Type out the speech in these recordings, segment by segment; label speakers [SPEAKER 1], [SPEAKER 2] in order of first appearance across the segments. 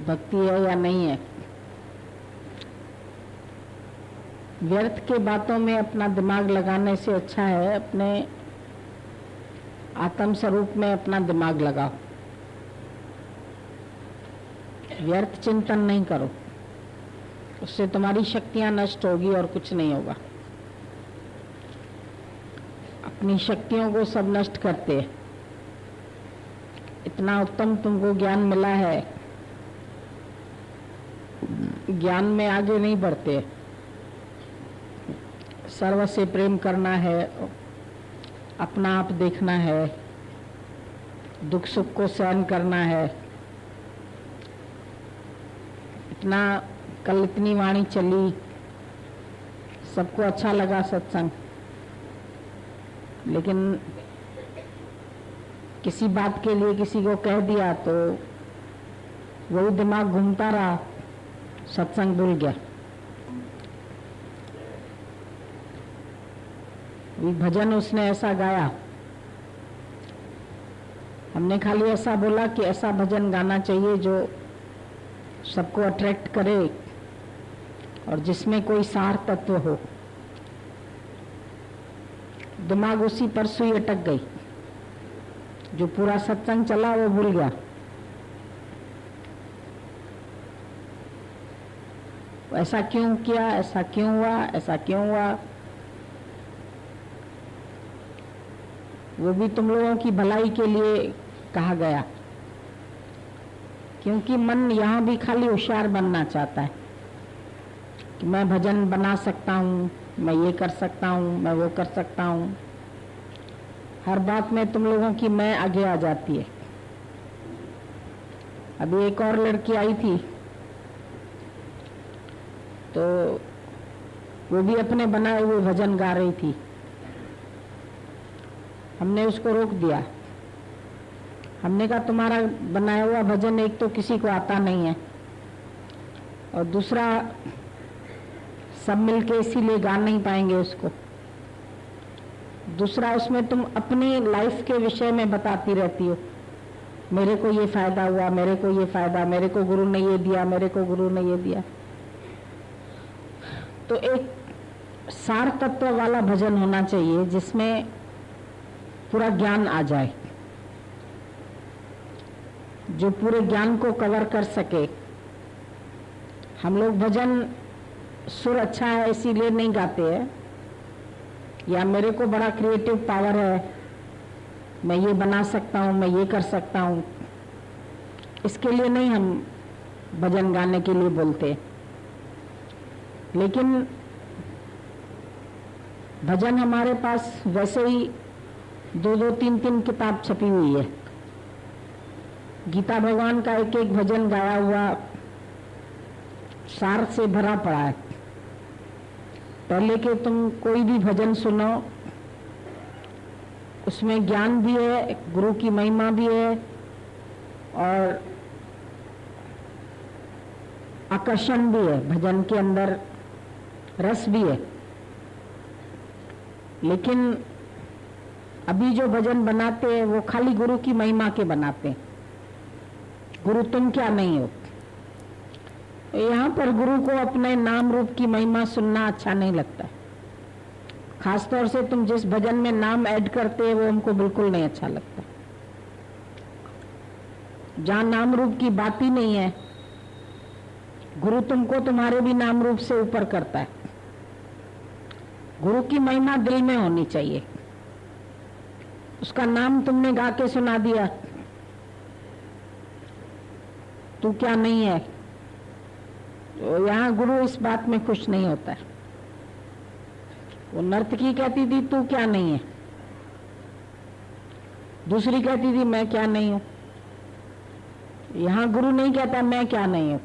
[SPEAKER 1] भक्ति है या नहीं है। व्यर्थ के बातों में अपना दिमाग लगाने से अच्छा है अपने आत्म स्वरूप में अपना दिमाग लगाओ। व्यर्थ चिंतन नहीं करो, उससे तुम्हारी शक्तियां नष्ट होगी और कुछ नहीं होगा। अपनी शक्तियों को सब नष्ट करते हैं। इतना उत्तम तुमको ज्ञान मिला है, ज्ञान में आगे नहीं बढ़ते। सर्व से प्रेम करना है, अपना आप देखना है, दुख सुख को सहन करना है। इतना कल इतनी वाणी चली, सबको अच्छा लगा सत्संग, लेकिन किसी बात के लिए किसी को कह दिया तो वही दिमाग घूमता रहा, सत्संग भूल गया। भजन उसने ऐसा गाया, हमने खाली ऐसा बोला कि ऐसा भजन गाना चाहिए जो सबको अट्रैक्ट करे और जिसमें कोई सार तत्व हो। दिमाग उसी पर सुई अटक गई, जो पूरा सत्संग चला वो भूल गया। ऐसा क्यों किया, ऐसा क्यों हुआ, ऐसा क्यों हुआ, वो भी तुम लोगों की भलाई के लिए कहा गया। क्योंकि मन यहाँ भी खाली होशियार बनना चाहता है कि मैं भजन बना सकता हूँ, मैं ये कर सकता हूँ, मैं वो कर सकता हूँ। हर बात में तुम लोगों की मैं आगे आ जाती है। अभी एक और लड़की आई थी तो वो भी अपने बनाए हुए भजन गा रही थी। हमने उसको रोक दिया। हमने कहा तुम्हारा बनाया हुआ भजन एक तो किसी को आता नहीं है और दूसरा सब मिलके इसीलिए गा नहीं पाएंगे उसको। दूसरा उसमें तुम अपनी लाइफ के विषय में बताती रहती हो, मेरे को ये फायदा हुआ, मेरे को ये फायदा, मेरे को गुरु ने ये दिया, मेरे को गुरु ने ये दिया। तो एक सार तत्व वाला भजन होना चाहिए जिसमें पूरा ज्ञान आ जाए, जो पूरे ज्ञान को कवर कर सके। हम लोग भजन सुर अच्छा है इसीलिए नहीं गाते हैं, या मेरे को बड़ा क्रिएटिव पावर है, मैं ये बना सकता हूँ, मैं ये कर सकता हूँ, इसके लिए नहीं हम भजन गाने के लिए बोलते। लेकिन भजन हमारे पास वैसे ही 2-2, 3-3 किताब छपी हुई है। गीता भगवान का एक एक भजन गाया हुआ सार से भरा पड़ा है। पहले के तुम कोई भी भजन सुनो, उसमें ज्ञान भी है, गुरु की महिमा भी है और आकर्षण भी है, भजन के अंदर रस भी है। लेकिन अभी जो भजन बनाते हैं वो खाली गुरु की महिमा के बनाते हैं। गुरु तुम क्या नहीं हो। यहाँ पर गुरु को अपने नाम रूप की महिमा सुनना अच्छा नहीं लगता। खासतौर से तुम जिस भजन में नाम ऐड करते हैं वो हमको बिल्कुल नहीं अच्छा लगता। जहाँ नाम रूप की बात ही नहीं है, गुरु तुमको तुम्हारे भी नाम रूप से ऊपर करता है। गुरु की महिमा दिल में होनी चाहिए। उसका नाम तुमने गा के सुना दिया, तू क्या नहीं है, तो यहाँ गुरु इस बात में खुश नहीं होता है। वो नर्तकी कहती थी तू क्या नहीं है, दूसरी कहती थी मैं क्या नहीं हूं। यहाँ गुरु नहीं कहता मैं क्या नहीं हूं,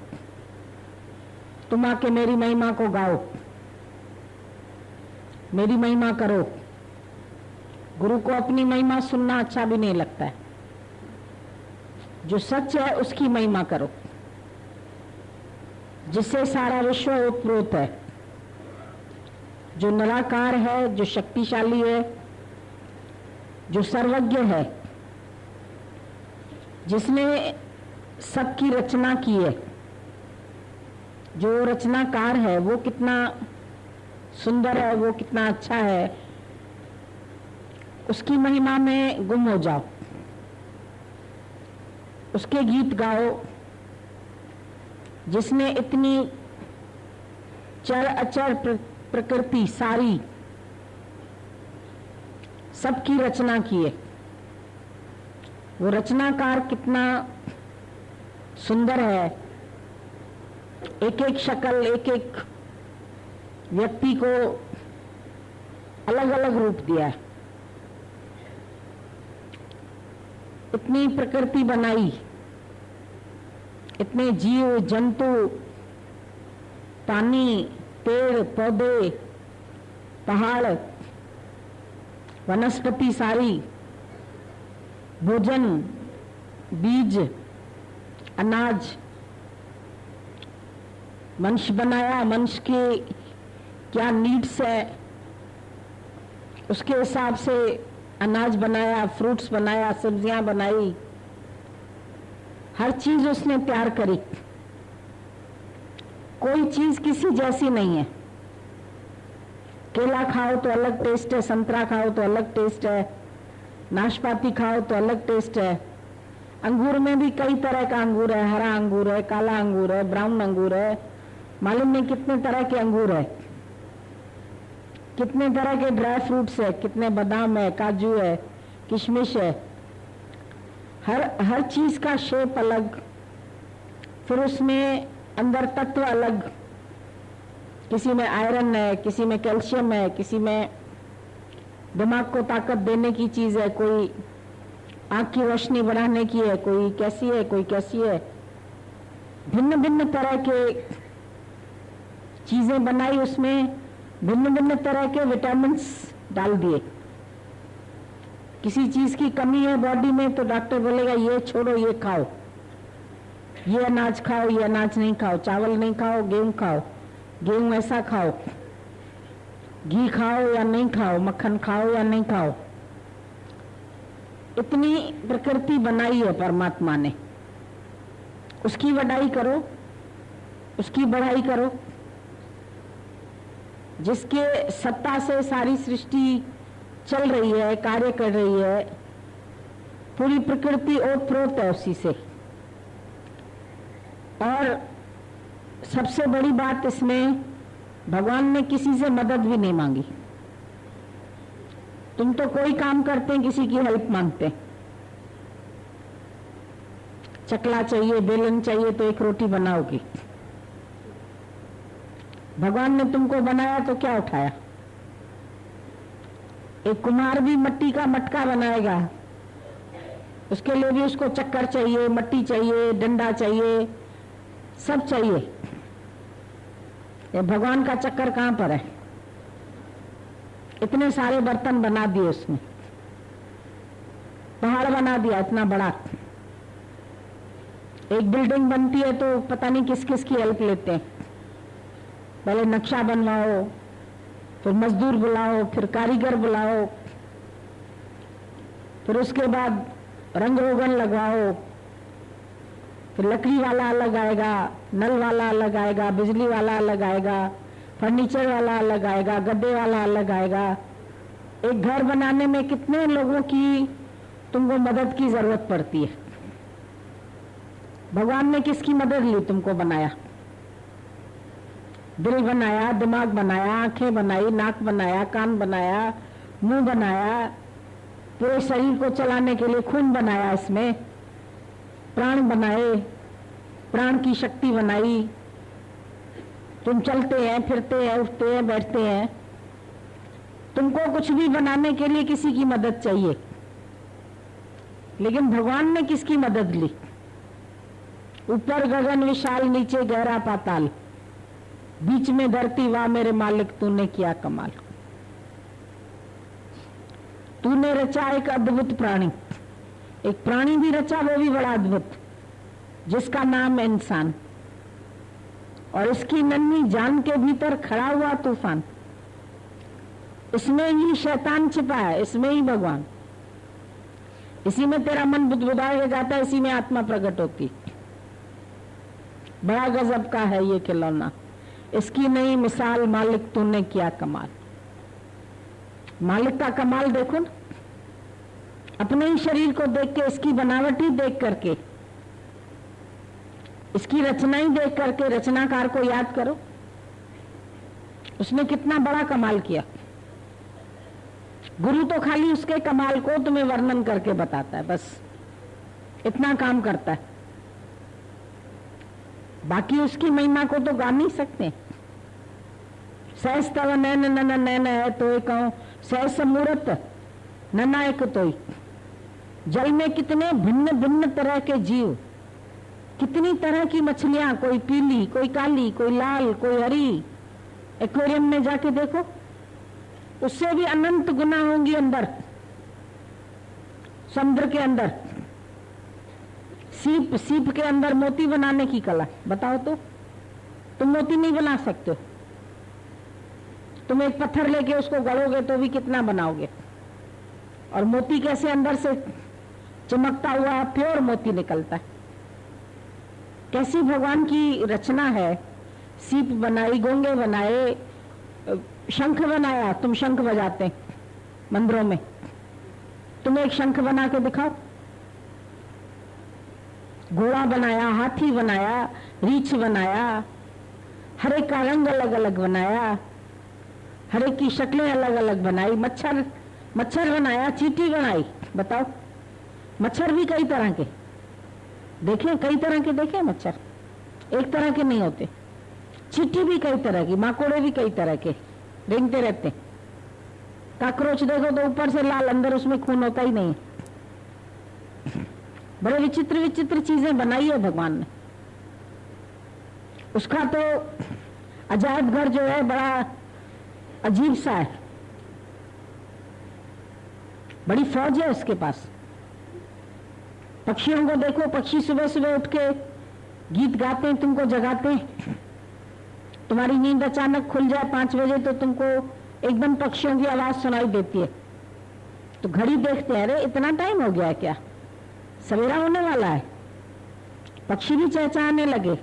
[SPEAKER 1] तुम आके मेरी महिमा को गाओ, मेरी महिमा करो। गुरु को अपनी महिमा सुनना अच्छा भी नहीं लगता है। जो सच है उसकी महिमा करो, जिससे सारा विश्व ओतप्रोत है, जो निराकार है, जो शक्तिशाली है, जो सर्वज्ञ है, जिसने सबकी रचना की है, जो रचनाकार है वो कितना सुंदर है, वो कितना अच्छा है, उसकी महिमा में गुम हो जाओ, उसके गीत गाओ जिसने इतनी चर अचर प्रकृति सारी सबकी रचना की है। वो रचनाकार कितना सुंदर है, एक एक शक्ल, एक एक व्यक्ति को अलग अलग रूप दिया है। इतनी प्रकृति बनाई, इतने जीव जंतु, पानी, पेड़ पौधे, पहाड़, वनस्पति सारी, भोजन, बीज, अनाज, मनुष्य बनाया, मनुष्य के क्या नीड्स है उसके हिसाब से अनाज बनाया, फ्रूट्स बनाया, सब्जियां बनाई, हर चीज उसने तैयार करी। कोई चीज किसी जैसी नहीं है। केला खाओ तो अलग टेस्ट है, संतरा खाओ तो अलग टेस्ट है, नाशपाती खाओ तो अलग टेस्ट है। अंगूर में भी कई तरह का अंगूर है, हरा अंगूर है, काला अंगूर है, ब्राउन अंगूर है, मालूम नहीं कितने तरह के अंगूर है, कितने तरह के ड्राई फ्रूट्स है, कितने बादाम है, काजू है, किशमिश है। हर चीज का शेप अलग, फिर उसमें अंदर तत्व अलग, किसी में आयरन है, किसी में कैल्शियम है, किसी में दिमाग को ताकत देने की चीज है, कोई आंख की रोशनी बढ़ाने की है, कोई कैसी है, कोई कैसी है। भिन्न भिन्न तरह के चीजें बनाई, उसमें भिन्न भिन्न तरह के विटामिन्स डाल दिए। किसी चीज की कमी है बॉडी में तो डॉक्टर बोलेगा ये छोड़ो, ये खाओ, ये अनाज खाओ, ये अनाज नहीं खाओ, चावल नहीं खाओ, गेहूं खाओ, गेहूं ऐसा खाओ, घी खाओ या नहीं खाओ, मक्खन खाओ या नहीं खाओ। इतनी प्रकृति बनाई है परमात्मा ने, उसकी वडाई करो, उसकी बढ़ाई करो। जिसके सत्ता से सारी सृष्टि चल रही है, कार्य कर रही है, पूरी प्रकृति ओतप्रोत है उसी से। और सबसे बड़ी बात इसमें, भगवान ने किसी से मदद भी नहीं मांगी। तुम तो कोई काम करते हैं किसी की हेल्प मांगते हैं। चकला चाहिए, बेलन चाहिए तो एक रोटी बनाओगी। भगवान ने तुमको बनाया तो क्या उठाया? एक कुम्हार भी मिट्टी का मटका बनाएगा, उसके लिए भी उसको चक्कर चाहिए, मट्टी चाहिए, डंडा चाहिए, सब चाहिए। ये भगवान का चक्कर कहां पर है? इतने सारे बर्तन बना दिए उसने, पहाड़ बना दिया इतना बड़ा। एक बिल्डिंग बनती है तो पता नहीं किस किस की हेल्प लेते हैं। पहले नक्शा बनवाओ, फिर मजदूर बुलाओ, फिर कारीगर बुलाओ, फिर उसके बाद रंग रोगन लगवाओ, फिर लकड़ी वाला अलग आएगा, नल वाला अलग आएगा, बिजली वाला अलग आएगा, फर्नीचर वाला अलग आएगा, गद्दे वाला अलग आएगा। एक घर बनाने में कितने लोगों की तुमको मदद की जरूरत पड़ती है। भगवान ने किसकी मदद ली? तुमको बनाया, दिल बनाया, दिमाग बनाया, आंखें बनाई, नाक बनाया, कान बनाया, मुंह बनाया, पूरे शरीर को चलाने के लिए खून बनाया, इसमें प्राण बनाए, प्राण की शक्ति बनाई। तुम चलते हैं, फिरते हैं, उठते हैं, बैठते हैं। तुमको कुछ भी बनाने के लिए किसी की मदद चाहिए, लेकिन भगवान ने किसकी मदद ली? ऊपर गगन विशाल, नीचे गहरा पाताल, बीच में धरती, वाह मेरे मालिक तूने किया कमाल। तूने रचा एक अद्भुत प्राणी, एक प्राणी भी रचा, वो भी बड़ा अद्भुत, जिसका नाम है इंसान। और इसकी नन्ही जान के भीतर खड़ा हुआ तूफान, इसमें ही शैतान छिपा है, इसमें ही भगवान। इसी में तेरा मन बुदबुदाया जाता है, इसी में आत्मा प्रकट होती। बड़ा गजब का है ये खिलौना, इसकी नई मिसाल मालिक तूने किया कमाल। मालिक का कमाल देखो ना, अपने ही शरीर को देख के, इसकी बनावट ही देख करके, इसकी रचना ही देख करके रचनाकार को याद करो, उसने कितना बड़ा कमाल किया। गुरु तो खाली उसके कमाल को तुम्हें वर्णन करके बताता है, बस इतना काम करता है, बाकी उसकी महिमा को तो गा नहीं सकते। सहस तव नैन नन नैन है तो कहूं, सहस मूरत नना एक तोई। जल में कितने भिन्न भिन्न तरह के जीव, कितनी तरह की मछलियां, कोई पीली, कोई काली, कोई लाल, कोई हरी। एक्वेरियम में जाके देखो, उससे भी अनंत गुना होंगी अंदर, समुद्र के अंदर। सीप के अंदर मोती बनाने की कला, बताओ तो, तुम मोती नहीं बना सकते हो। तुम एक पत्थर लेके उसको गढ़ोगे तो भी कितना बनाओगे, और मोती कैसे अंदर से चमकता हुआ प्योर मोती निकलता है। कैसी भगवान की रचना है। सीप बनाई, गोंगे बनाए, शंख बनाया, तुम शंख बजाते मंदिरों में, तुम एक शंख बना के दिखाओ। घोड़ा बनाया, हाथी बनाया, रीछ बनाया, हर एक का रंग अलग अलग बनाया, हर एक की शक्लें अलग अलग बनाई। मच्छर बनाया, चींटी बनाई, बताओ। मच्छर भी कई तरह के देखे, कई तरह के देखे मच्छर, एक तरह के नहीं होते। चींटी भी कई तरह की, माकोड़े भी कई तरह के रेंगते रहते। काकरोच देखो तो ऊपर से लाल, अंदर उसमें खून होता ही नहीं। बड़े विचित्र विचित्र चीजें बनाई है भगवान ने। उसका तो अजायब घर जो है बड़ा अजीब सा है, बड़ी फौज है उसके पास। पक्षियों को देखो, पक्षी सुबह सुबह उठ के गीत गाते हैं, तुमको जगाते हैं। तुम्हारी नींद अचानक खुल जाए 5 बजे तो तुमको एकदम पक्षियों की आवाज सुनाई देती है, तो घड़ी देखते हैं, अरे इतना टाइम हो गया है क्या, सवेरा होने वाला है। पक्षी भी चहचहाने लगे।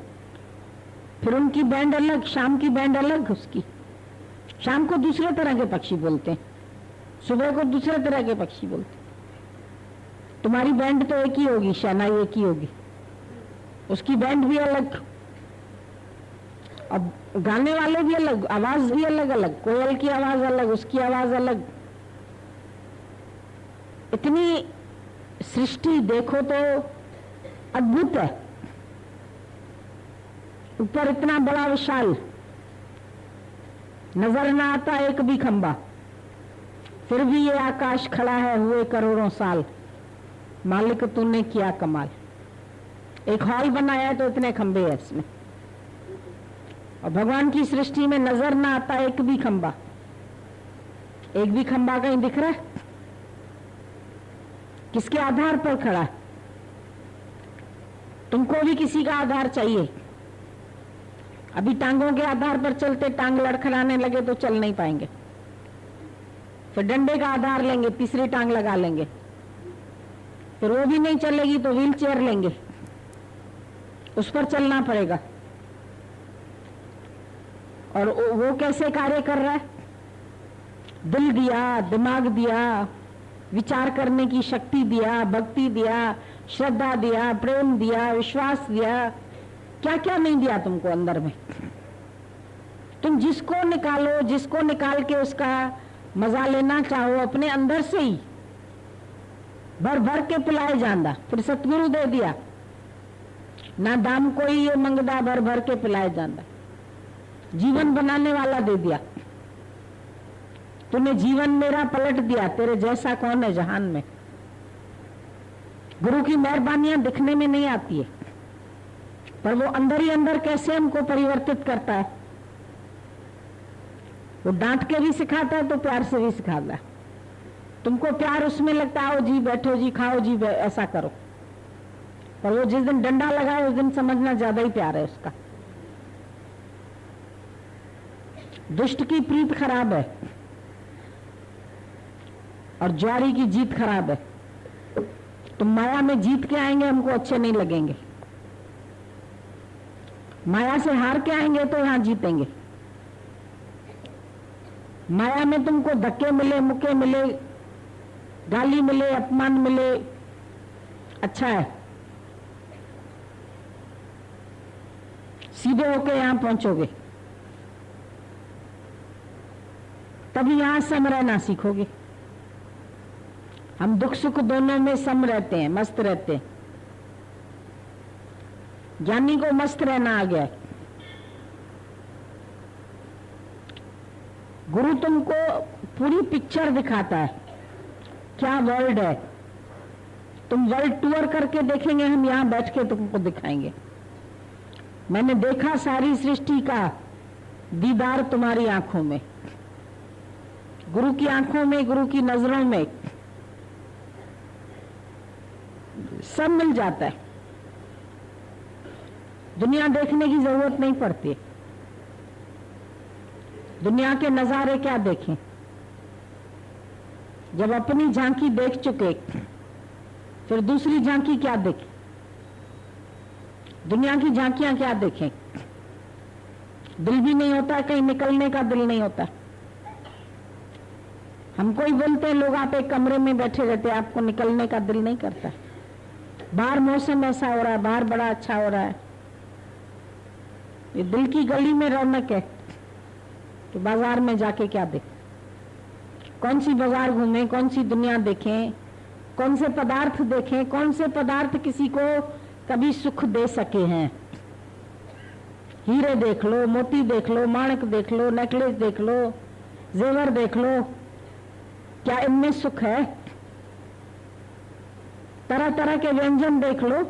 [SPEAKER 1] फिर उनकी बैंड अलग, शाम की बैंड अलग उसकी। शाम को दूसरे तरह के पक्षी बोलते हैं, सुबह को दूसरे तरह के पक्षी बोलते हैं। तुम्हारी बैंड तो एक ही होगी, शहनाई एक ही होगी, उसकी बैंड भी अलग, अब गाने वाले भी अलग, आवाज भी अलग अलग। कोयल की आवाज अलग, उसकी आवाज अलग। इतनी सृष्टि देखो तो अद्भुत है। ऊपर इतना बड़ा विशाल, नजर ना आता एक भी खंबा, फिर भी ये आकाश खड़ा है हुए करोड़ों साल। मालिक तूने किया कमाल। एक हॉल बनाया है तो इतने खंबे हैं इसमें, और भगवान की सृष्टि में नजर ना आता एक भी खंबा। एक भी खंबा कहीं दिख रहा है? किसके आधार पर खड़ा है? तुमको भी किसी का आधार चाहिए। अभी टांगों के आधार पर चलते, टांग लड़खड़ाने लगे तो चल नहीं पाएंगे। फिर डंडे का आधार लेंगे, तीसरी टांग लगा लेंगे, फिर वो भी नहीं चलेगी तो व्हील चेयर लेंगे, उस पर चलना पड़ेगा। और वो कैसे कार्य कर रहा है? दिल दिया, दिमाग दिया, विचार करने की शक्ति दिया, भक्ति दिया, श्रद्धा दिया, प्रेम दिया, विश्वास दिया, क्या क्या नहीं दिया तुमको अंदर में। तुम जिसको निकालो, जिसको निकाल के उसका मजा लेना चाहो, अपने अंदर से ही भर भर के पिलाए जांदा। फिर सतगुरु दे दिया ना, दाम कोई ये मंगदा, भर भर के पिलाए जांदा। जीवन बनाने वाला दे दिया, तूने जीवन मेरा पलट दिया, तेरे जैसा कौन है जहान में। गुरु की मेहरबानियां दिखने में नहीं आती है, पर वो अंदर ही अंदर कैसे हमको परिवर्तित करता है। वो डांट के भी सिखाता है तो प्यार से भी सिखाता है। तुमको प्यार उसमें लगता है, आओ जी, बैठो जी, खाओ जी, ऐसा करो, पर वो जिस दिन डंडा लगाए उस दिन समझना ज्यादा ही प्यार है उसका। दुष्ट की प्रीत खराब है और ज्वारी की जीत खराब है। तुम माया में जीत के आएंगे, हमको अच्छे नहीं लगेंगे। माया से हार के आएंगे तो यहां जीतेंगे। माया में तुमको धक्के मिले, मुक्के मिले, गाली मिले, अपमान मिले, अच्छा है, सीधे होके यहां पहुंचोगे, तभी यहां सम रहना सीखोगे। हम दुख सुख दोनों में सम रहते हैं, मस्त रहते हैं। ज्ञानी को मस्त रहना आ गया है। गुरु तुमको पूरी पिक्चर दिखाता है, क्या वर्ल्ड है। तुम वर्ल्ड टूर करके देखेंगे, हम यहां बैठ के तुमको दिखाएंगे। मैंने देखा सारी सृष्टि का दीदार तुम्हारी आंखों में, गुरु की आंखों में, गुरु की नजरों में सब मिल जाता है। दुनिया देखने की जरूरत नहीं पड़ती। दुनिया के नजारे क्या देखें, जब अपनी झांकी देख चुके फिर दूसरी झांकी क्या देखें। दुनिया की झांकियां क्या देखें, दिल भी नहीं होता, कहीं निकलने का दिल नहीं होता। हमको ही बोलते हैं लोग, आप एक कमरे में बैठे रहते, आपको निकलने का दिल नहीं करता। बाहर मौसम ऐसा हो रहा है, बाहर बड़ा अच्छा हो रहा है, ये दिल की गली में रौनक है कि बाजार में जाके क्या देखें, कौन सी बाजार घूमें, कौन सी दुनिया देखें, कौन से पदार्थ देखें, कौन से पदार्थ किसी को कभी सुख दे सके हैं। हीरे देख लो, मोती देख लो, माणक देख लो, नेकलेस देख लो, जेवर देख लो, क्या इनमें सुख है? तरह तरह के व्यंजन देख लो,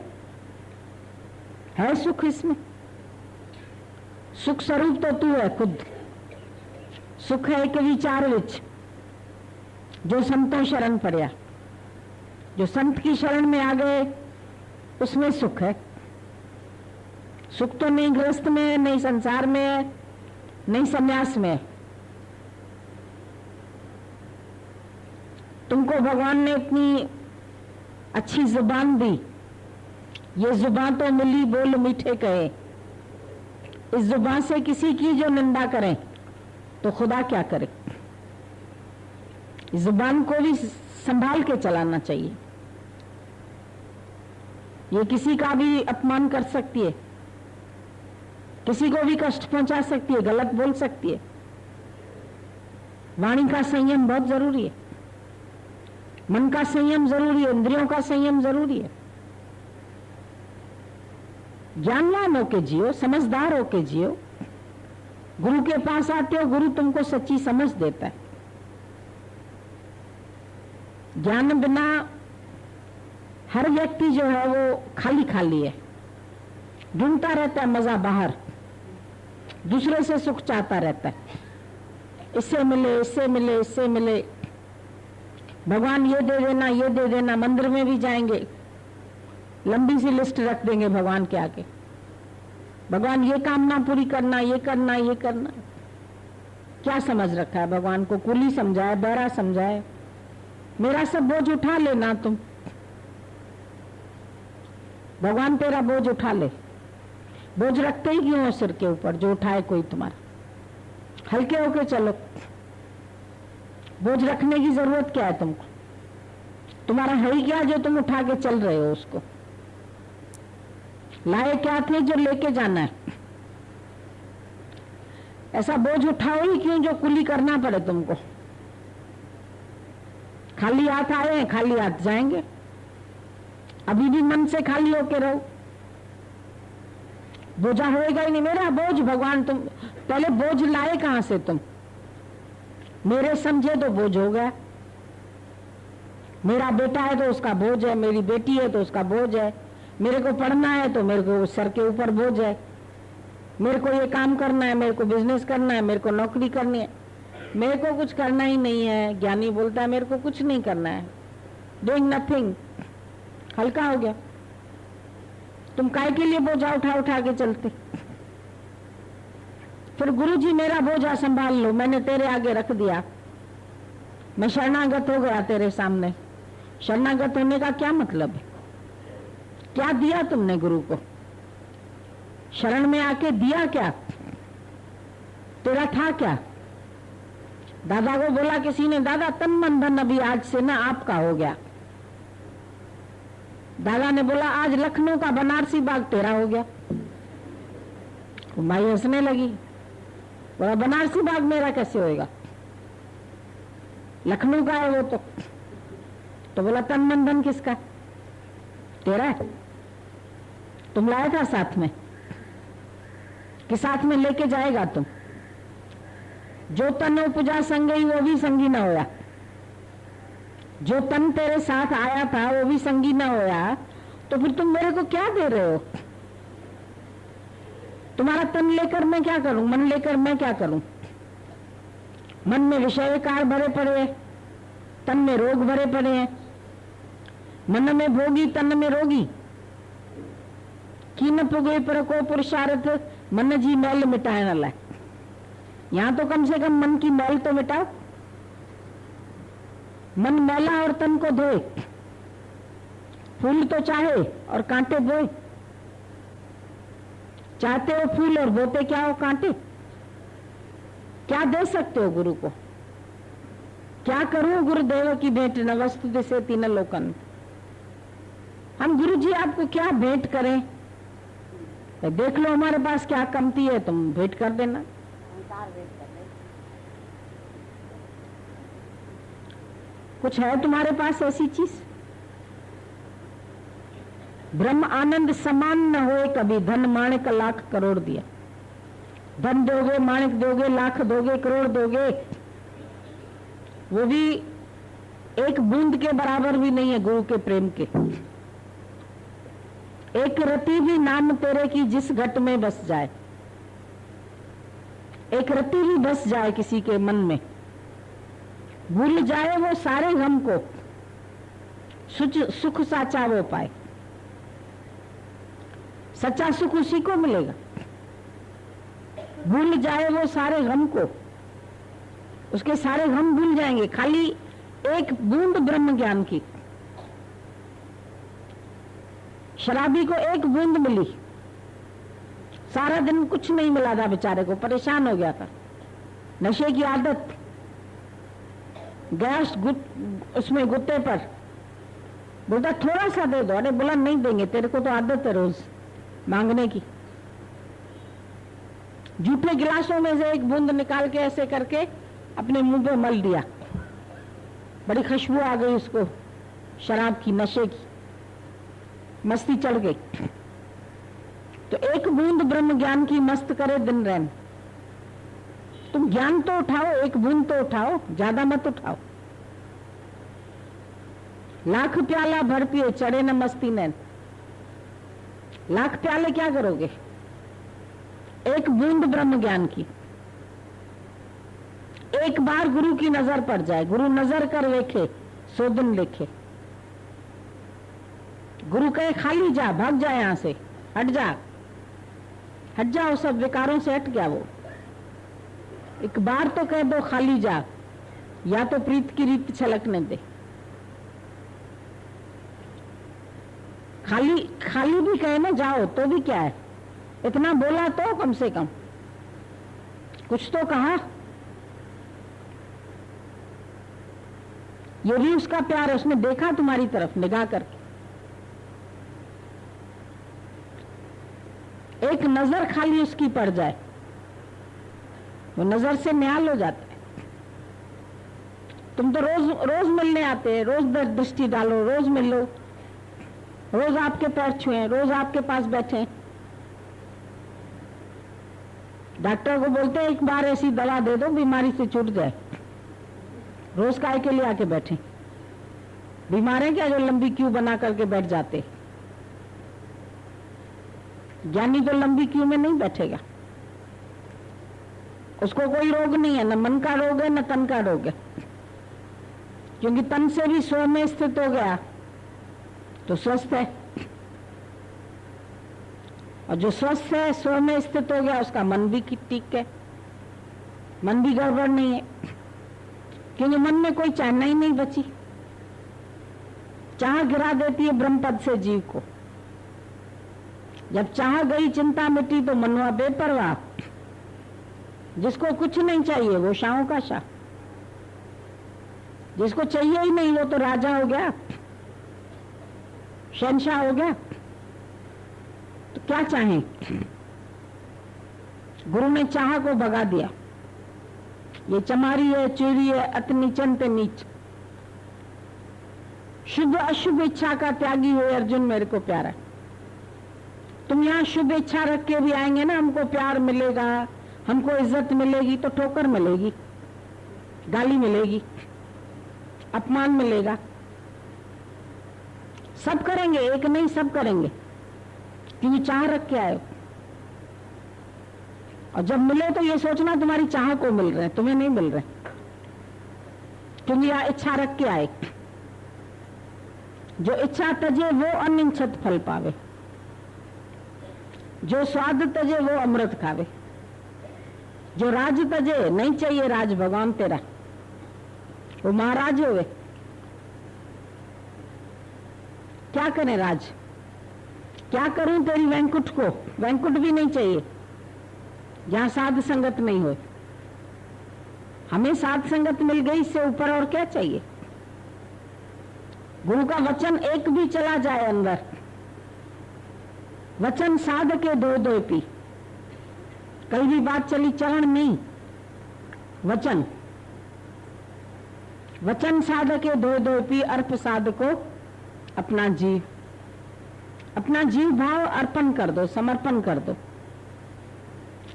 [SPEAKER 1] है सुख इसमें? सुख स्वरूप तो तू है खुद। सुख है एक विचार विच, जो संतों शरण पड़िया, जो संत की शरण में आ गए उसमें सुख है। सुख तो नहीं गृहस्थ में है, नहीं संसार में है, नहीं संन्यास में है। तुमको भगवान ने इतनी अच्छी जुबान दी, ये जुबान तो मिली बोल मीठे कहे। इस जुबान से किसी की जो निंदा करें तो खुदा क्या करे। इस जुबान को भी संभाल के चलाना चाहिए। ये किसी का भी अपमान कर सकती है, किसी को भी कष्ट पहुंचा सकती है, गलत बोल सकती है। वाणी का संयम बहुत जरूरी है, मन का संयम जरूरी है, इंद्रियों का संयम जरूरी है। ज्ञानवान होके जियो, समझदार होके जियो। गुरु के पास आते हो, गुरु तुमको सच्ची समझ देता है। ज्ञान बिना हर व्यक्ति जो है वो खाली खाली है, ढूंढता रहता है मजा बाहर, दूसरे से सुख चाहता रहता है, इससे मिले, इससे मिले, इससे मिले। भगवान ये दे देना, ये दे देना। मंदिर में भी जाएंगे, लंबी सी लिस्ट रख देंगे भगवान के आगे, भगवान ये कामना पूरी करना, ये करना, ये करना। क्या समझ रखा है भगवान को? कुली समझाए, बहरा समझाए, मेरा सब बोझ उठा लेना तुम। भगवान तेरा बोझ उठा ले। बोझ रखते ही क्यों हो सिर के ऊपर जो उठाए कोई तुम्हारा? हल्के होके चलो। बोझ रखने की जरूरत क्या है तुमको? तुम्हारा है ही क्या जो तुम उठा के चल रहे हो? उसको लाए क्या थे जो लेके जाना है? ऐसा बोझ उठाओ ही क्यों जो कुली करना पड़े तुमको? खाली हाथ आए हैं, खाली हाथ जाएंगे। अभी भी मन से खाली होके रहो, बोझा होएगा ही नहीं। मेरा बोझ भगवान, तुम पहले बोझ लाए कहां से तुम? मेरे समझे तो बोझ हो गया। मेरा बेटा है तो उसका बोझ है, मेरी बेटी है तो उसका बोझ है, मेरे को पढ़ना है तो मेरे को सर के ऊपर बोझ है, मेरे को ये काम करना है, मेरे को बिजनेस करना है, मेरे को नौकरी करनी है, मेरे को कुछ करना ही नहीं है। ज्ञानी बोलता है मेरे को कुछ नहीं करना है, डूइंग नथिंग। हल्का हो गया। तुम काय के लिए बोझा उठा उठा के चलते? फिर गुरु जी मेरा बोझा संभाल लो, मैंने तेरे आगे रख दिया, मैं शरणागत हो गया तेरे सामने। शरणागत होने का क्या मतलब है? क्या दिया तुमने गुरु को? शरण में आके दिया क्या, तेरा था क्या? दादा को बोला किसी ने, दादा तन मन धन अभी आज से ना आपका हो गया। दादा ने बोला आज लखनऊ का बनारसी बाग तेरा हो गया। माई हंसने लगी, बोला बनारसी बाग मेरा कैसे होएगा, लखनऊ का है वो तो बोला तन मन धन किसका, तेरा है। तुम लाया था साथ में कि साथ में लेके जाएगा तुम? जो तन उपजा संगी वो भी संगी ना होया। जो तन तेरे साथ आया था वो भी संगी ना होया, तो फिर तुम मेरे को क्या दे रहे हो? तुम्हारा तन लेकर मैं क्या करूं, मन लेकर मैं क्या करूं? मन में विषय विकार भरे पड़े हैं, तन में रोग भरे पड़े हैं। मन में भोगी तन में रोगी, की न पुगे पर को पुरुषार्थ मन जी मैल मिटाए न लाए। यहां तो कम से कम मन की मैल तो मिटाओ। मन मैला और तन को धोए, फूल तो चाहे और कांटे बोए। चाहते हो फूल और बोते क्या हो कांटे? क्या दे सकते हो गुरु को? क्या करूं गुरुदेव की भेंट न वस्तु दिसे तीन लोकन। हम गुरु जी आपको क्या भेंट करें? देख लो हमारे पास क्या कमती है, तुम भेंट कर देना। कुछ है तुम्हारे पास ऐसी चीज? ब्रह्म आनंद समान न होए कभी, धन माणिक लाख करोड़ दिया। धन दोगे, माणिक दोगे, लाख दोगे, करोड़ दोगे, वो भी एक बूंद के बराबर भी नहीं है गुरु के प्रेम के। एक रति भी नाम तेरे की जिस घट में बस जाए, एक रति भी बस जाए किसी के मन में, भूल जाए वो सारे गम को, सुख साचा वो पाए। सच्चा सुख उसी को मिलेगा। भूल जाए वो सारे गम को, उसके सारे गम भूल जाएंगे। खाली एक बूंद ब्रह्म ज्ञान की, शराबी को एक बूंद मिली, सारा दिन कुछ नहीं मिला था बेचारे को, परेशान हो गया था। नशे की आदत, गैस उसमें गुत्ते पर, बोलता थोड़ा सा दे दो। अरे बोला नहीं देंगे, तेरे को तो आदत है रोज मांगने की। जूठे गिलासों में से एक बूंद निकाल के ऐसे करके अपने मुंह पे मल दिया। बड़ी खुशबू आ गई उसको शराब की, नशे की, मस्ती चढ़ गई। तो एक बूंद ब्रह्म ज्ञान की मस्त करे दिन रैन। तुम ज्ञान तो उठाओ, एक बूंद तो उठाओ, ज्यादा मत उठाओ। लाख प्याला भर पिए चढ़े न मस्ती नैन। लाख प्याले क्या करोगे? एक बूंद ब्रह्म ज्ञान की। एक बार गुरु की नजर पड़ जाए, गुरु नजर कर देखे सो दिन लेखे। गुरु कहे खाली जा, भाग जा, यहां से हट जा, हट जाओ, सब विकारों से हट गया वो। एक बार तो कह दो खाली जा, या तो प्रीत की रीत छलकने दे। खाली खाली भी कहे ना जाओ तो भी क्या है, इतना बोला तो कम से कम कुछ तो कहा। ये भी उसका प्यार है, उसने देखा तुम्हारी तरफ निगाह करके। एक नजर खाली उसकी पड़ जाए, वो नजर से निहाल हो जाता है। तुम तो रोज रोज मिलने आते हैं, रोज दृष्टि डालो, रोज मिलो, रोज आपके पैर छुए, रोज आपके पास बैठे। डॉक्टर को बोलते हैं एक बार ऐसी दवा दे दो बीमारी से छूट जाए, रोज काय के लिए आके बैठे। बीमार है क्या जो लंबी क्यू बना करके बैठ जाते? ज्ञानी तो लंबी क्यू में नहीं बैठेगा, उसको कोई रोग नहीं है, न मन का रोग है न तन का रोग है। क्योंकि तन से भी स्व में स्थित हो गया तो स्वस्थ है, और जो स्वस्थ है स्व में स्थित हो गया उसका मन भी ठीक है, मन भी गड़बड़ नहीं है। क्योंकि मन में कोई चाहना ही नहीं बची, चाह गिरा देती है ब्रह्म पद से जीव को। जब चाह गई चिंता मिटी तो मनवा बेपरवाह। जिसको कुछ नहीं चाहिए वो शाहों का शाह, जिसको चाहिए ही नहीं वो तो राजा हो गया, शहंशाह हो गया। तो क्या चाहें? गुरु ने चाह को भगा दिया। ये चमारी है, चोरी है, अति नीचनते नीच। शुभ अशुभ इच्छा का त्यागी हो अर्जुन मेरे को प्यारा। तुम यहाँ शुभ इच्छा रख के भी आएंगे ना, हमको प्यार मिलेगा, हमको इज्जत मिलेगी, तो ठोकर मिलेगी, गाली मिलेगी, अपमान मिलेगा। सब करेंगे, एक नहीं सब करेंगे, क्योंकि चाह रख के आए। और जब मिले तो ये सोचना तुम्हारी चाह को मिल रहे हैं, तुम्हें नहीं मिल रहे, क्योंकि यहाँ इच्छा रख के आए। जो इच्छा तजे वो अनिच्छत फल पावे, जो स्वाद तजे वो अमृत खावे, जो राज तजे नहीं चाहिए राज भगवान तेरा, वो महाराज होवे। क्या करें राज, क्या करूं तेरी वैंकुट को, वैंकुट भी नहीं चाहिए जहां साध संगत नहीं हो। हमें साध संगत मिल गई, इससे ऊपर और क्या चाहिए। गुरु का वचन एक भी चला जाए अंदर, वचन साध के दो दो पी। कई भी बात चली चरण नहीं, वचन वचन साध के दो दो पी। अर्प साध को अपना जीव, अपना जीव भाव अर्पण कर दो, समर्पण कर दो।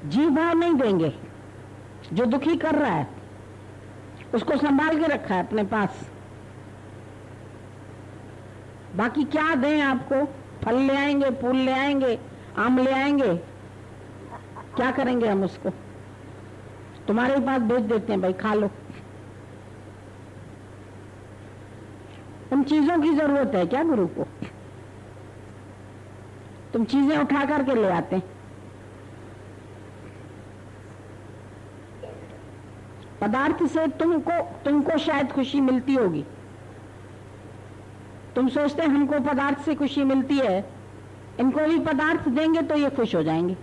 [SPEAKER 1] जीव भाव नहीं देंगे, जो दुखी कर रहा है उसको संभाल के रखा है अपने पास। बाकी क्या दें आपको, फल ले आएंगे, फूल ले आएंगे, आम ले आएंगे, क्या करेंगे हम उसको? तुम्हारे पास भेज देते हैं, भाई खा लो। उन चीजों की जरूरत है क्या गुरु को? तुम चीजें उठा करके ले आते हैं। पदार्थ से तुमको शायद खुशी मिलती होगी। तुम सोचते हैं हमको पदार्थ से खुशी मिलती है, इनको भी पदार्थ देंगे तो ये खुश हो जाएंगे।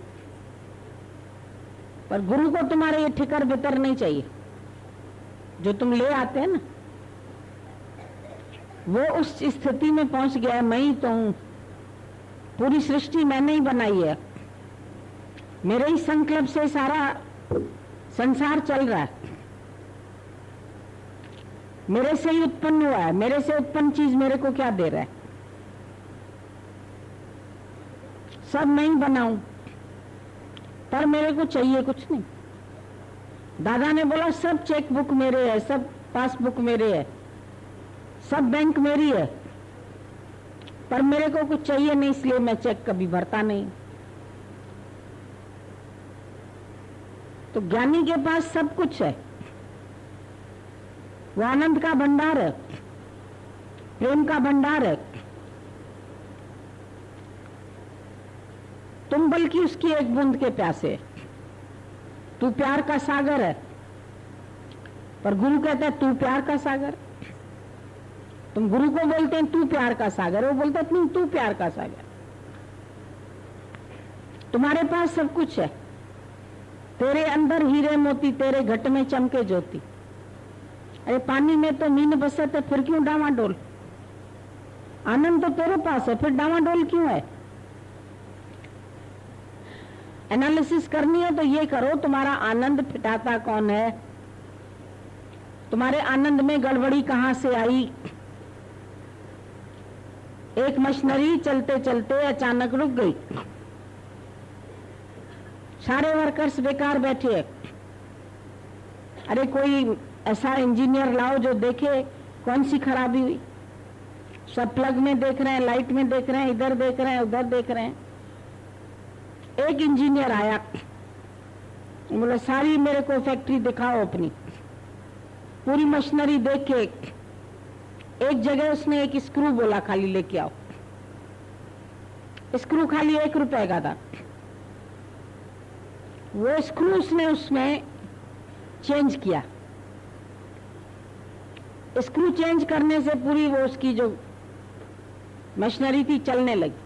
[SPEAKER 1] पर गुरु को तुम्हारे ये ठिकर बितर नहीं चाहिए। जो तुम ले आते हैं ना, वो उस स्थिति में पहुंच गया है, मैं ही तो हूं, पूरी सृष्टि मैंने ही बनाई है, मेरे ही संकल्प से सारा संसार चल रहा है, मेरे से ही उत्पन्न हुआ है, मेरे से उत्पन्न चीज मेरे को क्या दे रहा है? सब मैं ही बनाऊं, पर मेरे को चाहिए कुछ नहीं। दादा ने बोला सब चेक बुक मेरे है, सब पासबुक मेरे है, सब बैंक मेरी है, पर मेरे को कुछ चाहिए नहीं, इसलिए मैं चेक कभी भरता नहीं। तो ज्ञानी के पास सब कुछ है, वो आनंद का भंडार है, प्रेम का भंडार है। तुम बल्कि उसकी एक बूंद के प्यासे, तू प्यार का सागर है, पर गुरु कहता है तू प्यार का सागर। तुम गुरु को बोलते हैं तू प्यार का सागर, वो बोलता है नहीं तू प्यार का सागर। तुम्हारे पास सब कुछ है, तेरे अंदर हीरे मोती, तेरे घट में चमके ज्योति। अरे पानी में तो मीन बसत है, फिर क्यों डावाडोल? आनंद तो तेरे पास है, फिर डावाडोल क्यों है? एनालिसिस करनी है तो ये करो, तुम्हारा आनंद फिटाता कौन है? तुम्हारे आनंद में गड़बड़ी कहां से आई? एक मशीनरी चलते चलते अचानक रुक गई, सारे वर्कर्स बेकार बैठे। अरे कोई ऐसा इंजीनियर लाओ जो देखे कौन सी खराबी हुई। सब प्लग में देख रहे हैं, लाइट में देख रहे हैं, इधर देख रहे हैं, उधर देख रहे हैं। एक इंजीनियर आया, बोले सारी मेरे को फैक्ट्री दिखाओ अपनी। पूरी मशीनरी देख के एक जगह उसने एक स्क्रू बोला खाली लेके आओ। स्क्रू खाली 1 रुपए का था। वो स्क्रू उसने उसमें चेंज किया। स्क्रू चेंज करने से पूरी वो उसकी जो मशीनरी थी चलने लगी।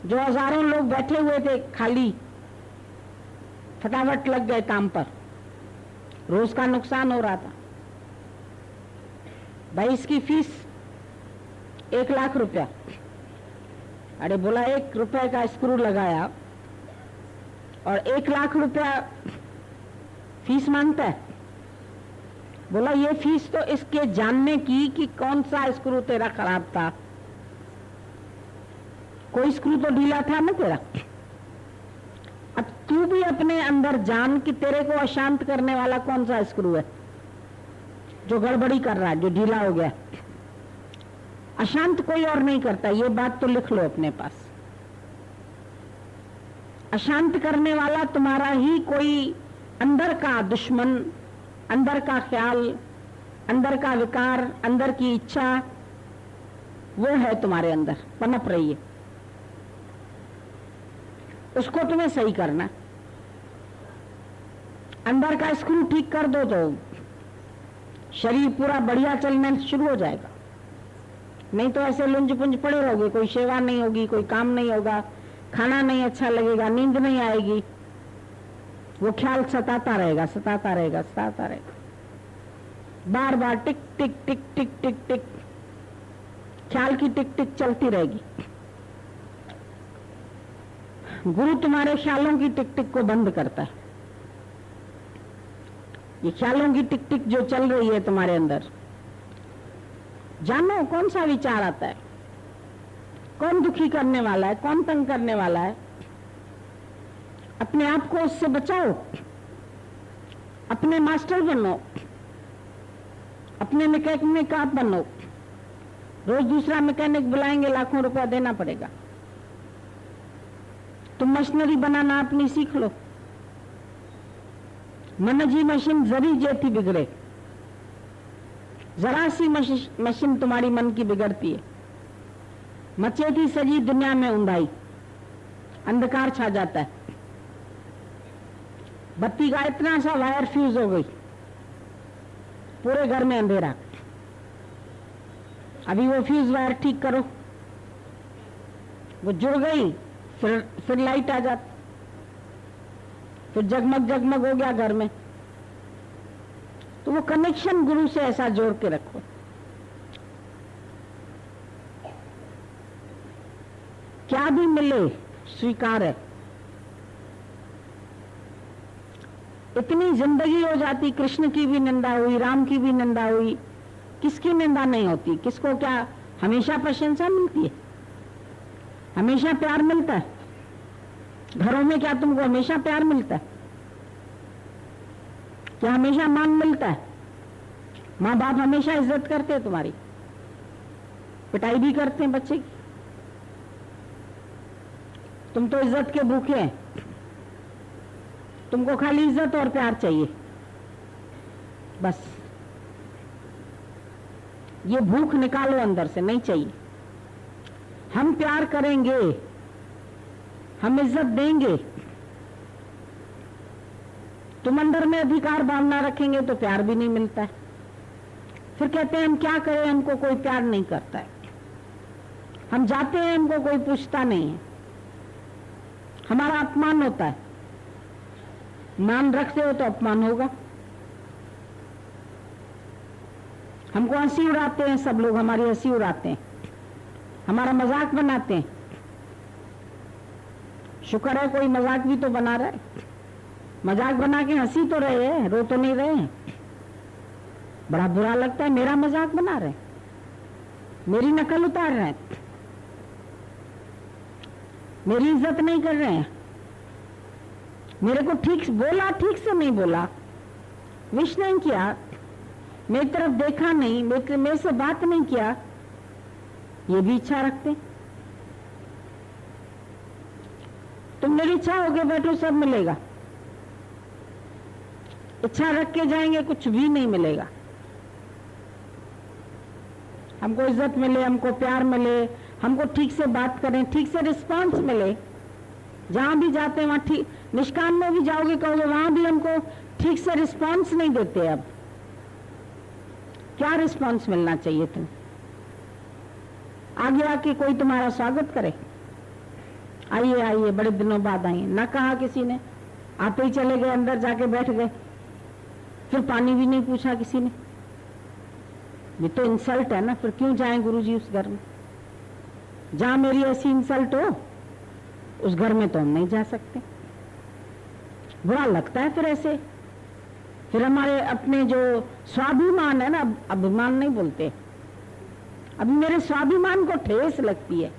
[SPEAKER 1] जो हजारों लोग बैठे हुए थे खाली, फटाफट लग गए काम पर, रोज का नुकसान हो रहा था। भाई इसकी फीस 1 लाख रुपया। अरे बोला 1 रुपए का स्क्रू लगाया और 1 लाख रुपया फीस मांगता है। बोला ये फीस तो इसके जानने की कि कौन सा स्क्रू तेरा खराब था, कोई स्क्रू तो ढीला था ना तेरा। अब तू भी अपने अंदर जान कि तेरे को अशांत करने वाला कौन सा स्क्रू है जो गड़बड़ी कर रहा है, जो ढीला हो गया। अशांत कोई और नहीं करता, ये बात तो लिख लो अपने पास। अशांत करने वाला तुम्हारा ही कोई अंदर का दुश्मन, अंदर का ख्याल, अंदर का विकार, अंदर की इच्छा, वो है तुम्हारे अंदर, पनप रही है। उसको तुम्हें सही करना। अंदर का स्क्रू ठीक कर दो तो शरीर पूरा बढ़िया चलना शुरू हो जाएगा। नहीं तो ऐसे लुंज पुंज पड़े रहोगे, कोई सेवा नहीं होगी, कोई काम नहीं होगा, खाना नहीं अच्छा लगेगा, नींद नहीं आएगी, वो ख्याल सताता रहेगा, सताता रहेगा, सताता रहेगा, बार बार टिक टिक टिक टिक टिक टिक, ख्याल की टिक टिक चलती रहेगी। गुरु तुम्हारे ख्यालों की टिक टिक को बंद करता है। ये ख्यालों की टिक टिक जो चल रही है तुम्हारे अंदर, जानो कौन सा विचार आता है, कौन दुखी करने वाला है, कौन तंग करने वाला है। अपने आप को उससे बचाओ, अपने मास्टर बनो, अपने मैकेनिक आप बनो। रोज दूसरा मैकेनिक बुलाएंगे, लाखों रुपया देना पड़ेगा। तुम मशीनरी बनाना अपनी सीख लो। मन जी मशीन जरी जेती बिगड़े, जरा सी मशीन तुम्हारी मन की बिगड़ती है, मचेती सजी दुनिया में उंधाई, अंधकार छा जाता है। बत्ती का इतना सा वायर फ्यूज हो गई, पूरे घर में अंधेरा। अभी वो फ्यूज वायर ठीक करो, वो जुड़ गई, फिर लाइट आ जाती, फिर जगमग जगमग हो गया घर में। तो वो कनेक्शन गुरु से ऐसा जोड़ के रखो। क्या भी मिले स्वीकार है। इतनी जिंदगी हो जाती, कृष्ण की भी निंदा हुई, राम की भी निंदा हुई, किसकी निंदा नहीं होती? किसको क्या हमेशा प्रशंसा मिलती है? हमेशा प्यार मिलता है? घरों में क्या तुमको हमेशा प्यार मिलता है? क्या हमेशा मान मिलता है? माँ बाप हमेशा इज्जत करते हैं तुम्हारी, पिटाई भी करते हैं बच्चे की। तुम तो इज्जत के भूखे हैं, तुमको खाली इज्जत और प्यार चाहिए बस। ये भूख निकालो अंदर से, नहीं चाहिए। हम प्यार करेंगे, हम इज्जत देंगे, तुम अंदर में अधिकार भावना रखेंगे तो प्यार भी नहीं मिलता है। फिर कहते हैं हम क्या करें, हमको कोई प्यार नहीं करता है। हम जाते हैं, हमको कोई पूछता नहीं है, हमारा अपमान होता है। मान रखते हो तो अपमान होगा। हमको हंसी उड़ाते हैं सब लोग, हमारी हंसी उड़ाते हैं, हमारा मजाक बनाते हैं। शुक्र है कोई मजाक भी तो बना रहा है। मजाक बना के हंसी तो रहे हैं, रो तो नहीं रहे हैं। बड़ा बुरा लगता है, मेरा मजाक बना रहे, मेरी नकल उतार रहे हैं, मेरी इज्जत नहीं कर रहे हैं, मेरे को ठीक बोला, ठीक से नहीं बोला, विश नहीं किया, मेरी तरफ देखा नहीं, मेरे से बात नहीं किया, ये भी इच्छा रखते। तुम निरीच्छा होके बैठो, सब मिलेगा। इच्छा रख के जाएंगे, कुछ भी नहीं मिलेगा। हमको इज्जत मिले, हमको प्यार मिले, हमको ठीक से बात करें, ठीक से रिस्पांस मिले। जहां भी जाते हैं वहां ठीक, निष्काम में भी जाओगे कहोगे वहां भी हमको ठीक से रिस्पांस नहीं देते। अब क्या रिस्पांस मिलना चाहिए? तुम आगे आके कोई तुम्हारा स्वागत करे, आइए आइए, बड़े दिनों बाद आइए, ना कहा किसी ने, आते ही चले गए, अंदर जाके बैठ गए, फिर पानी भी नहीं पूछा किसी ने। ये तो इंसल्ट है ना, फिर क्यों जाएं गुरुजी उस घर में? जहां मेरी ऐसी इंसल्ट हो उस घर में तो हम नहीं जा सकते। बुरा लगता है फिर ऐसे। फिर हमारे अपने जो स्वाभिमान है ना, अभिमान नहीं बोलते, अब मेरे स्वाभिमान को ठेस लगती है।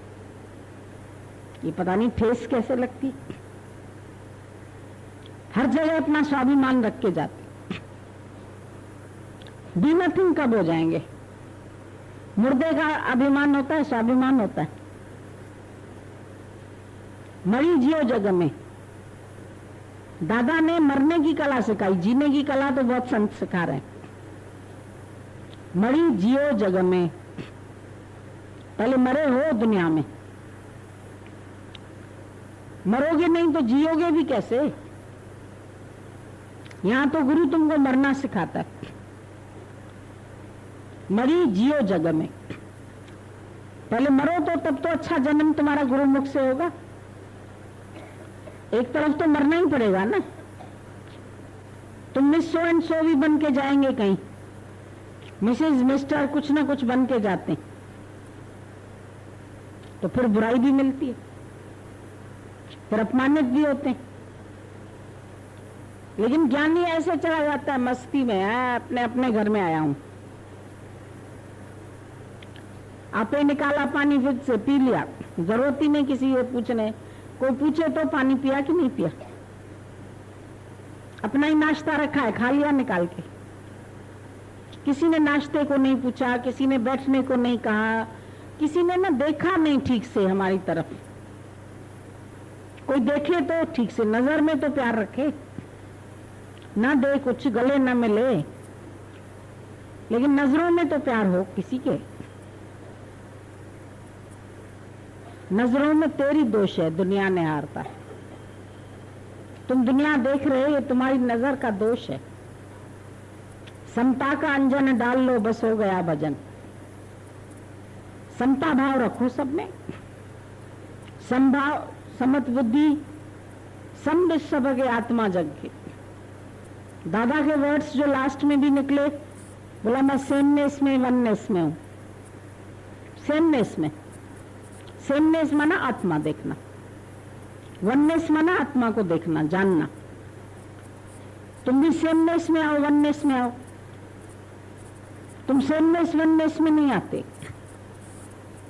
[SPEAKER 1] ये पता नहीं ठेस कैसे लगती, हर जगह अपना स्वाभिमान रख के जाते। बी नथिंग कब हो जाएंगे? मुर्दे का अभिमान होता है, स्वाभिमान होता है। मरी जियो जग में, दादा ने मरने की कला सिखाई, जीने की कला तो बहुत संत सिखा रहे हैं। मरी जियो जग में, पहले मरे हो दुनिया में, मरोगे नहीं तो जियोगे भी कैसे? यहां तो गुरु तुमको मरना सिखाता है। मरी जियो जग में, पहले मरो तो तब तो अच्छा जन्म तुम्हारा गुरुमुख से होगा। एक तरफ तो मरना ही पड़ेगा ना, तुम मिस सो एंड सो भी बन के जाएंगे कहीं, मिसेज मिस्टर कुछ ना कुछ बन के जाते हैं, तो फिर बुराई भी मिलती है, फिर अपमानित भी होते हैं। लेकिन ज्ञानी ऐसे चला जाता है मस्ती में, अपने अपने घर में आया हूं, आपे निकाला पानी फिर से पी लिया, जरूरत ही नहीं किसी से पूछने। कोई पूछे तो पानी पिया कि नहीं पिया, अपना ही नाश्ता रखा है, खा लिया निकाल के। किसी ने नाश्ते को नहीं पूछा, किसी ने बैठने को नहीं कहा, किसी ने ना देखा नहीं ठीक से हमारी तरफ। कोई देखे तो ठीक से, नजर में तो प्यार रखे, ना दे कुछ, गले न मिले, लेकिन नजरों में तो प्यार हो किसी के। नजरों में तेरी दोष है, दुनिया ने हारता है। तुम दुनिया देख रहे हो, ये तुम्हारी नजर का दोष है। समता का अंजन डाल लो, बस हो गया भजन। समता भाव रखो सब में, समभाव, समत बुद्धि, सम विश्व के आत्मा जग के। दादा के वर्ड्स जो लास्ट में भी निकले, बोला मैं सेमनेस में वननेस में हूं। सेमनेस में, सेमनेस माना आत्मा देखना, वननेस माना आत्मा को देखना, जानना। तुम भी सेमनेस में आओ, वननेस में आओ। तुम सेमनेस वननेस में नहीं आते,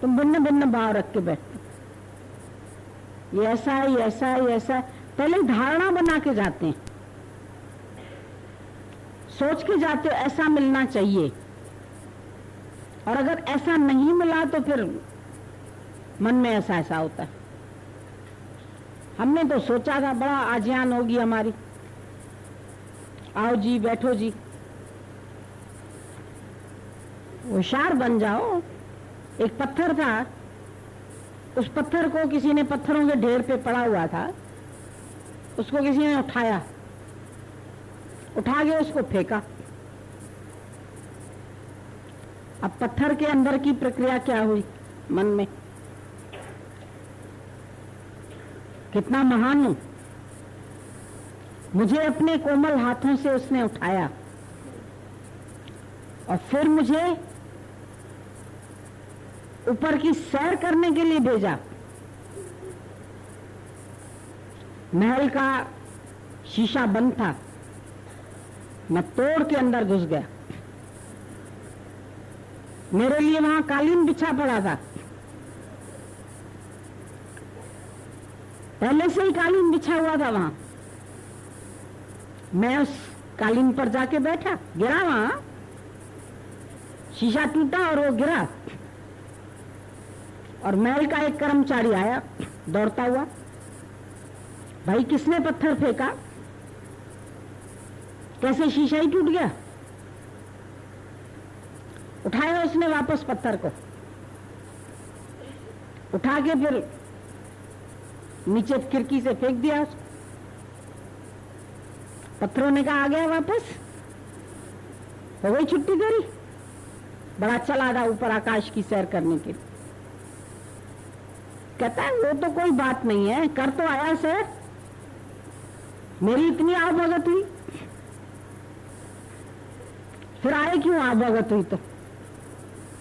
[SPEAKER 1] तुम भिन्न भिन्न भाव रख के बैठते। ये ऐसा है, ये ऐसा है, ये ऐसा है, पहले धारणा बना के जाते हैं, सोच के जाते हो ऐसा मिलना चाहिए, और अगर ऐसा नहीं मिला तो फिर मन में ऐसा ऐसा होता है। हमने तो सोचा था बड़ा आजियान होगी हमारी, आओ जी बैठो जी, होशियार बन जाओ। एक पत्थर था, उस पत्थर को किसी ने, पत्थरों के ढेर पे पड़ा हुआ था, उसको किसी ने उठाया, उठा के उसको फेंका। अब पत्थर के अंदर की प्रक्रिया क्या हुई मन में, कितना महान हूं, मुझे अपने कोमल हाथों से उसने उठाया और फिर मुझे ऊपर की सैर करने के लिए भेजा। महल का शीशा बंद था, मैं तोड़ के अंदर घुस गया। मेरे लिए वहां कालीन बिछा पड़ा था, पहले से ही कालीन बिछा हुआ था वहां। मैं उस कालीन पर जाके बैठा, गिरा वहां, शीशा टूटा और वो गिरा, और महल का एक कर्मचारी आया दौड़ता हुआ, भाई किसने पत्थर फेंका, कैसे शीशा ही टूट गया। उठाया उसने वापस पत्थर को, उठा के फिर नीचे खिड़की से फेंक दिया उसको। पत्थरों ने कहा आ गया वापस, हो गई छुट्टी तेरी। बड़ा चला था ऊपर आकाश की सैर करने के लिए। कहता है वो तो कोई बात नहीं है, कर तो आया से, मेरी इतनी आव भगत हुई, फिर आए क्यों आव भगत हुई? तो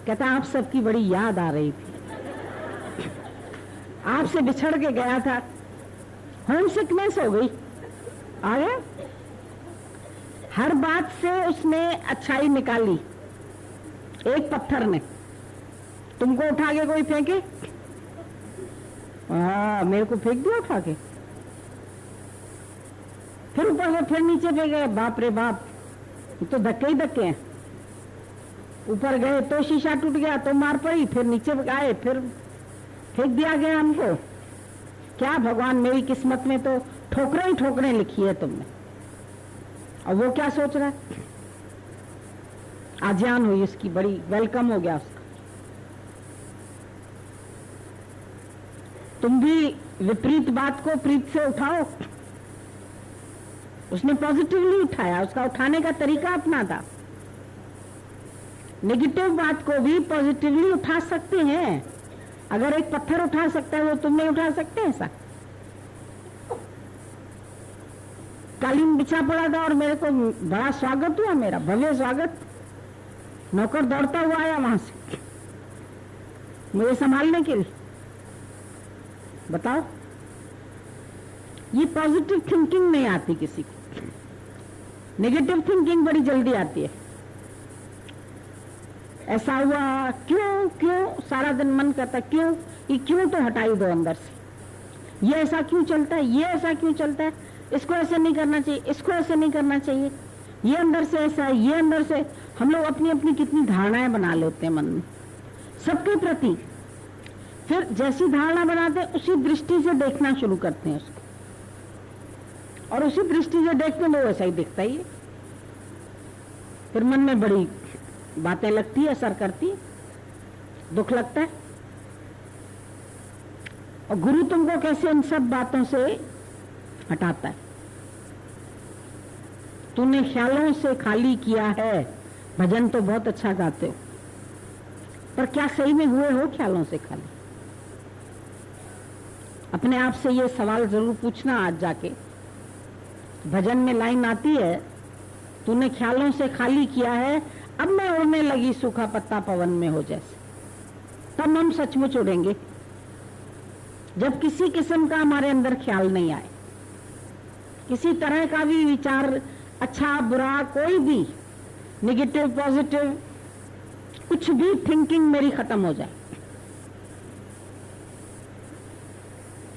[SPEAKER 1] कहता आप सबकी बड़ी याद आ रही थी, आपसे बिछड़ के गया था, होम सिकनेस हो गई, आ गया। हर बात से उसने अच्छाई निकाली। एक पत्थर ने तुमको उठा के कोई फेंके, मेरे को फेंक दिया उठा के, फिर ऊपर से फिर नीचे फेंके, बाप रे बाप, तो धक्के ही धक्के हैं। ऊपर गए तो शीशा टूट गया तो मार पड़ी, फिर नीचे आए फिर फेंक दिया गया हमको। क्या भगवान, मेरी किस्मत में तो ठोकरें ही ठोकरें लिखी है तुमने। और वो क्या सोच रहा है? आज्ञान हुई उसकी, बड़ी वेलकम हो गया उसका। तुम भी विपरीत बात को प्रीत से उठाओ। उसने पॉजिटिवली उठाया, उसका उठाने का तरीका अपना था। नेगेटिव बात को भी पॉजिटिवली उठा सकते हैं। अगर एक पत्थर उठा सकता है वो तुम नहीं उठा सकते ऐसा? कालीन बिछा पड़ा था और मेरे को बड़ा स्वागत हुआ, मेरा भव्य स्वागत। नौकर दौड़ता हुआ आया वहां से मुझे संभालने के लिए। बताओ, ये पॉजिटिव थिंकिंग नहीं आती किसी को, नेगेटिव थिंकिंग बड़ी जल्दी आती है। ऐसा हुआ, क्यों क्यों सारा दिन मन करता, क्यों, ये क्यों तो हटाई दो अंदर से। ये ऐसा क्यों चलता है, ये ऐसा क्यों चलता है, इसको ऐसे नहीं करना चाहिए, इसको ऐसे नहीं करना चाहिए, ये अंदर से ऐसा है, ये अंदर से। हम लोग अपनी अपनी कितनी धारणाएं बना लेते हैं मन में सबके प्रति। फिर जैसी धारणा बनाते हैं उसी दृष्टि से देखना शुरू करते हैं उसको, और उसी दृष्टि से देखते हैं वो वैसा ही दिखता ही है। फिर मन में बड़ी बातें लगती है, असर करती है, दुख लगता है। और गुरु तुमको कैसे इन सब बातों से हटाता है। तूने ख्यालों से खाली किया है, भजन तो बहुत अच्छा गाते हो, पर क्या सही में हुए हो ख्यालों से खाली? अपने आप से ये सवाल जरूर पूछना आज जाके। भजन में लाइन आती है, तूने ख्यालों से खाली किया है, अब मैं उड़ने लगी सूखा पत्ता पवन में हो जैसे। तब हम सचमुच उड़ेंगे, जब किसी किस्म का हमारे अंदर ख्याल नहीं आए, किसी तरह का भी विचार, अच्छा बुरा, कोई भी नेगेटिव पॉजिटिव कुछ भी थिंकिंग मेरी खत्म हो जाए।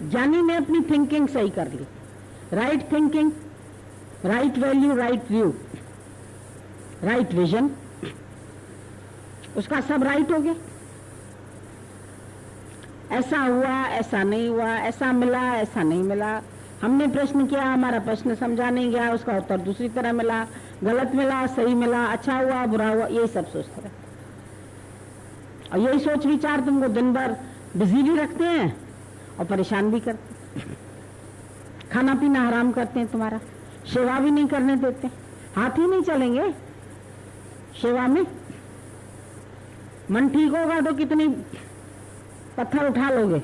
[SPEAKER 1] ज्ञानी ने अपनी थिंकिंग सही कर ली, right thinking, right value, right view, right vision, उसका सब राइट हो गया। ऐसा हुआ, ऐसा नहीं हुआ, ऐसा मिला, ऐसा नहीं मिला, हमने प्रश्न किया, हमारा प्रश्न समझा नहीं गया, उसका उत्तर दूसरी तरह मिला, गलत मिला, सही मिला, अच्छा हुआ, बुरा हुआ, यही सब सोचते रहते। और यही सोच विचार तुमको दिन भर बिजी भी रखते हैं और परेशान भी करते हैं। खाना पीना हराम करते हैं तुम्हारा, सेवा भी नहीं करने देते, हाथ ही नहीं चलेंगे सेवा में। मन ठीक होगा तो कितनी पत्थर उठा लोगे।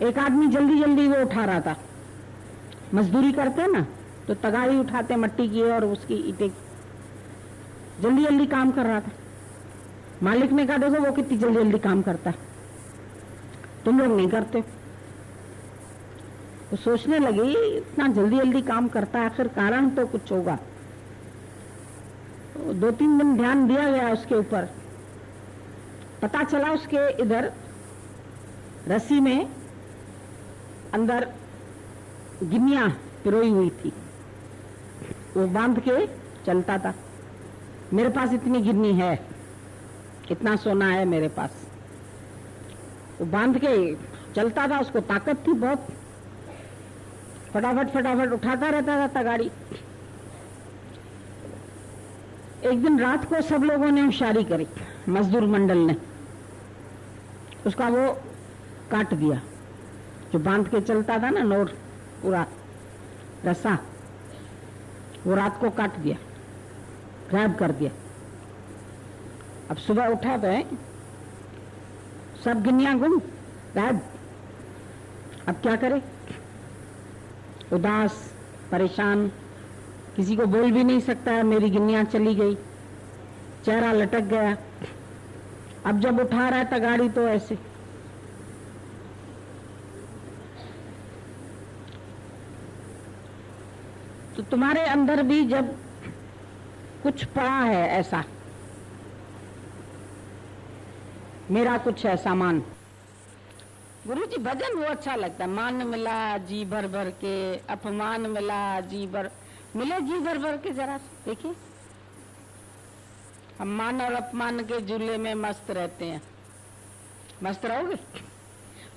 [SPEAKER 1] एक आदमी जल्दी जल्दी वो उठा रहा था, मजदूरी करते हैं ना तो तगाड़ी उठाते मट्टी की और उसकी ईंटें की, जल्दी जल्दी काम कर रहा था। मालिक ने कहा देखो वो कितनी जल्दी जल्दी काम करता है, तुम लोग नहीं करते। तो सोचने लगी इतना जल्दी जल्दी काम करता है, आखिर कारण तो कुछ होगा। तो 2-3 दिन ध्यान दिया गया उसके ऊपर, पता चला उसके इधर रस्सी में अंदर गिन्नियां पिरोई हुई थी, वो बांध के चलता था। मेरे पास इतनी गिन्नी है, इतना सोना है मेरे पास, वो बांध के चलता था, उसको ताकत थी बहुत, फटाफट फटाफट उठाता रहता था तगाड़ी। एक दिन रात को सब लोगों ने होशियारी करी, मजदूर मंडल ने, उसका वो काट दिया, जो बांध के चलता था ना नोर पूरा रस्सा, वो रात को काट दिया, गायब कर दिया। अब सुबह उठा तो है सब गिन्नियां गुम, राज, अब क्या करे? उदास, परेशान, किसी को बोल भी नहीं सकता है। मेरी गिन्नियां चली गई, चेहरा लटक गया। अब जब उठा रहा था गाड़ी तो ऐसे। तो तुम्हारे अंदर भी जब कुछ पड़ा है ऐसा, मेरा कुछ है सामान, गुरुजी भजन वो अच्छा लगता है। मान मिला जी भर भर के, अपमान मिला जी भर, मिले जी भर भर के। जरा देखिए, हम मान और अपमान के झूले में मस्त रहते हैं। मस्त रहोगे?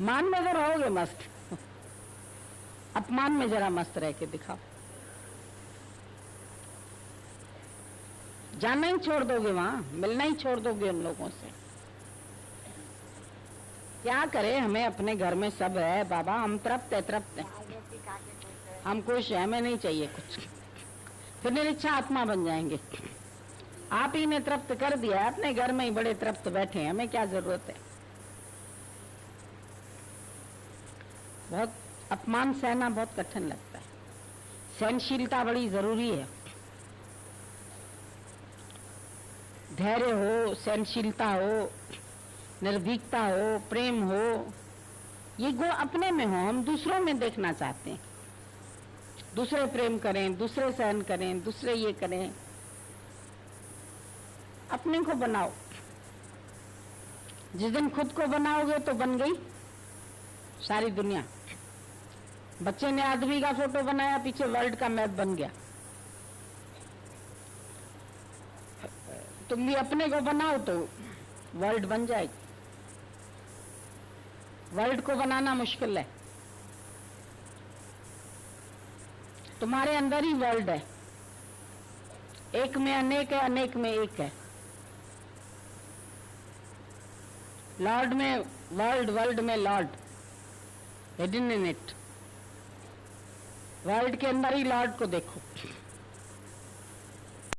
[SPEAKER 1] मान में तो रहोगे मस्त, अपमान में जरा मस्त रह के दिखाओ। जाना ही छोड़ दोगे, वहां मिलना ही छोड़ दोगे उन लोगों से। क्या करें, हमें अपने घर में सब है बाबा, हम तृप्त है। हम खुश है, हमें नहीं चाहिए कुछ। फिर निरीक्षा आत्मा बन जाएंगे। आप ही ने तृप्त कर दिया, अपने घर में ही बड़े तृप्त बैठे हैं, हमें क्या जरूरत है? बहुत अपमान सहना बहुत कठिन लगता है। सहनशीलता बड़ी जरूरी है। धैर्य हो, सहनशीलता हो, निर्भीकता हो, प्रेम हो, ये गुण अपने में हो। हम दूसरों में देखना चाहते हैं, दूसरे प्रेम करें, दूसरे सहन करें, दूसरे ये करें। अपने को बनाओ। जिस दिन खुद को बनाओगे तो बन गई सारी दुनिया। बच्चे ने आदमी का फोटो बनाया, पीछे वर्ल्ड का मैप बन गया। तुम भी अपने को बनाओ तो वर्ल्ड बन जाएगी। वर्ल्ड को बनाना मुश्किल है। तुम्हारे अंदर ही वर्ल्ड है। एक में अनेक है, अनेक में एक है। लॉर्ड में वर्ल्ड, वर्ल्ड में Lord, hidden in it. World के अंदर ही लॉर्ड को देखो।